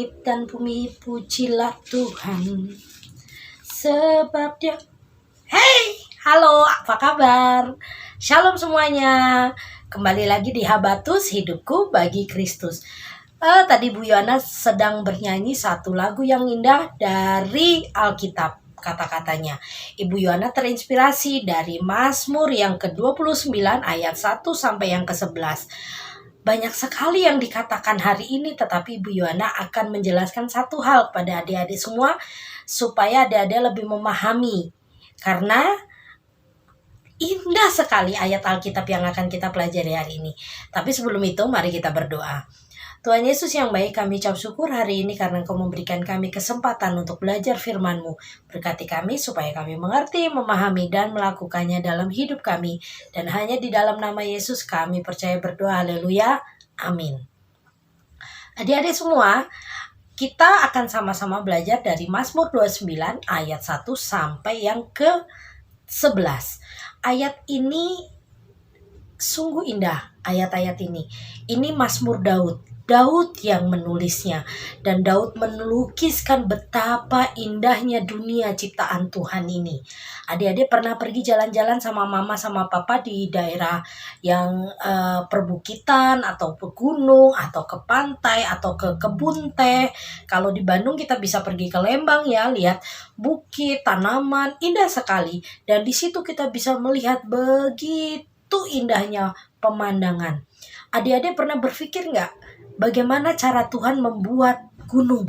Langit dan bumi pujilah Tuhan, sebab dia... Hey, halo, apa kabar? Shalom semuanya. Kembali lagi di Habatus, hidupku bagi Kristus. Tadi Bu Yana sedang bernyanyi satu lagu yang indah dari Alkitab. Kata-katanya, Ibu Yana terinspirasi dari Mazmur yang ke-29 ayat 1 sampai yang ke-11. Banyak sekali yang dikatakan hari ini, tetapi Ibu Yana akan menjelaskan satu hal kepada adik-adik semua supaya adik-adik lebih memahami. Karena indah sekali ayat Alkitab yang akan kita pelajari hari ini. Tapi sebelum itu mari kita berdoa. Tuhan Yesus yang baik, kami ucap syukur hari ini karena Engkau memberikan kami kesempatan untuk belajar firman-Mu. Berkati kami supaya kami mengerti, memahami, dan melakukannya dalam hidup kami. Dan hanya di dalam nama Yesus kami percaya berdoa. Haleluya. Amin. Adik-adik semua, kita akan sama-sama belajar dari Mazmur 29 ayat 1 sampai yang ke-11. Ayat ini sungguh indah, ayat-ayat ini. Ini Mazmur Daud yang menulisnya, dan Daud melukiskan betapa indahnya dunia ciptaan Tuhan ini. Adik-adik pernah pergi jalan-jalan sama mama sama papa di daerah yang perbukitan atau ke gunung atau ke pantai atau ke kebun teh. Kalau di Bandung kita bisa pergi ke Lembang ya, lihat bukit, tanaman, indah sekali. Dan di situ kita bisa melihat begitu indahnya pemandangan. Adik-adik pernah berpikir nggak bagaimana cara Tuhan membuat gunung?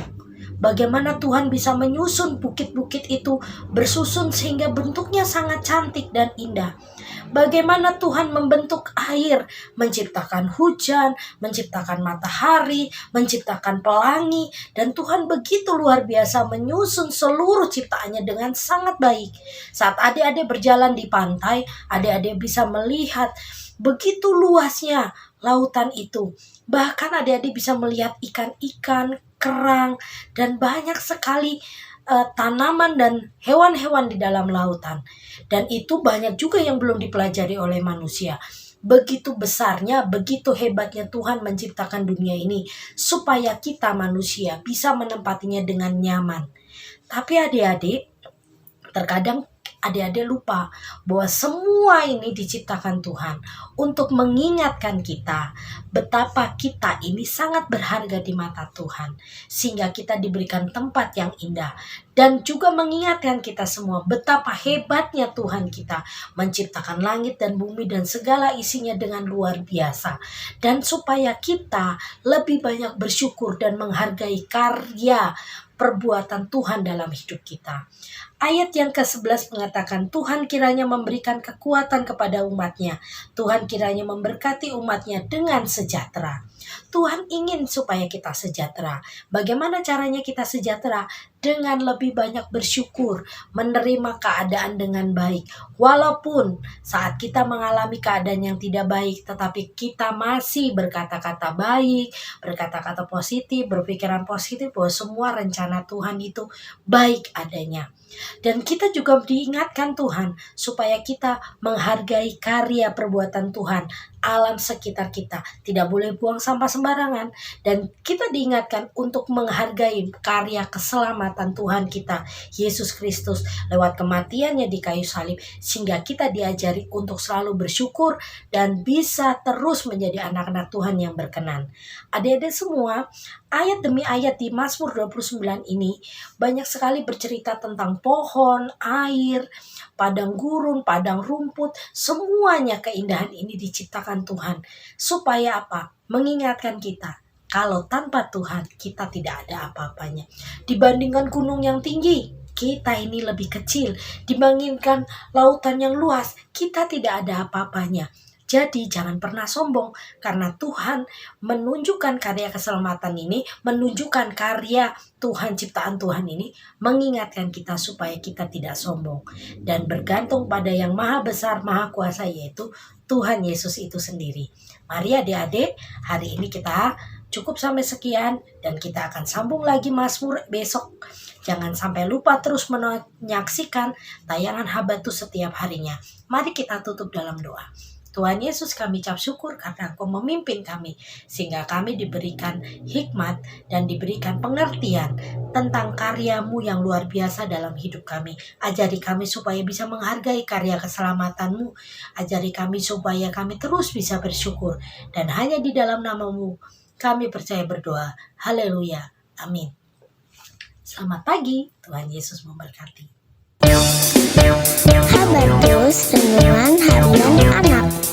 Bagaimana Tuhan bisa menyusun bukit-bukit itu bersusun sehingga bentuknya sangat cantik dan indah? Bagaimana Tuhan membentuk air, menciptakan hujan, menciptakan matahari, menciptakan pelangi, dan Tuhan begitu luar biasa menyusun seluruh ciptaannya dengan sangat baik. Saat adik-adik berjalan di pantai, adik-adik bisa melihat begitu luasnya lautan itu. Bahkan adik-adik bisa melihat ikan-ikan, kerang, dan banyak sekali tanaman dan hewan-hewan di dalam lautan. Dan itu banyak juga yang belum dipelajari oleh manusia. Begitu besarnya, begitu hebatnya Tuhan menciptakan dunia ini supaya kita manusia bisa menempatinya dengan nyaman. Tapi adik-adik, terkadang adik-adik lupa bahwa semua ini diciptakan Tuhan untuk mengingatkan kita betapa kita ini sangat berharga di mata Tuhan, sehingga kita diberikan tempat yang indah, dan juga mengingatkan kita semua betapa hebatnya Tuhan kita menciptakan langit dan bumi dan segala isinya dengan luar biasa, dan supaya kita lebih banyak bersyukur dan menghargai karya perbuatan Tuhan dalam hidup kita. Ayat yang ke-11 mengatakan, Tuhan kiranya memberikan kekuatan kepada umatnya. Tuhan kiranya memberkati umatnya dengan sejahtera. Tuhan ingin supaya kita sejahtera. Bagaimana caranya kita sejahtera? Dengan lebih banyak bersyukur, menerima keadaan dengan baik. Walaupun saat kita mengalami keadaan yang tidak baik, tetapi kita masih berkata-kata baik, berkata-kata positif, berpikiran positif bahwa semua rencana Tuhan itu baik adanya. Dan kita juga diingatkan Tuhan supaya kita menghargai karya perbuatan Tuhan, alam sekitar kita. Tidak boleh buang sampah sembarangan. Dan kita diingatkan untuk menghargai karya keselamatan Tuhan kita, Yesus Kristus, lewat kematiannya di kayu salib. Sehingga kita diajari untuk selalu bersyukur dan bisa terus menjadi anak-anak Tuhan yang berkenan. Adik-adik semua, ayat demi ayat di Mazmur 29 ini banyak sekali bercerita tentang pohon, air, padang gurun, padang rumput, semuanya keindahan ini diciptakan Tuhan. Supaya apa? Mengingatkan kita, kalau tanpa Tuhan kita tidak ada apa-apanya. Dibandingkan gunung yang tinggi, kita ini lebih kecil. Dibandingkan lautan yang luas, kita tidak ada apa-apanya. Jadi jangan pernah sombong, karena Tuhan menunjukkan karya keselamatan ini, menunjukkan karya Tuhan, ciptaan Tuhan ini, mengingatkan kita supaya kita tidak sombong dan bergantung pada yang maha besar, maha kuasa, yaitu Tuhan Yesus itu sendiri. Mari adik-adik, hari ini kita cukup sampai sekian, dan kita akan sambung lagi Mazmur besok. Jangan sampai lupa terus menyaksikan tayangan Habatus setiap harinya. Mari kita tutup dalam doa. Tuhan Yesus, kami ucap syukur karena Engkau memimpin kami, sehingga kami diberikan hikmat dan diberikan pengertian tentang karya-Mu yang luar biasa dalam hidup kami. Ajari kami supaya bisa menghargai karya keselamatan-Mu. Ajari kami supaya kami terus bisa bersyukur. Dan hanya di dalam nama-Mu kami percaya berdoa. Haleluya. Amin. Selamat pagi. Tuhan Yesus memberkati. Habatus Renungan Harian Anak.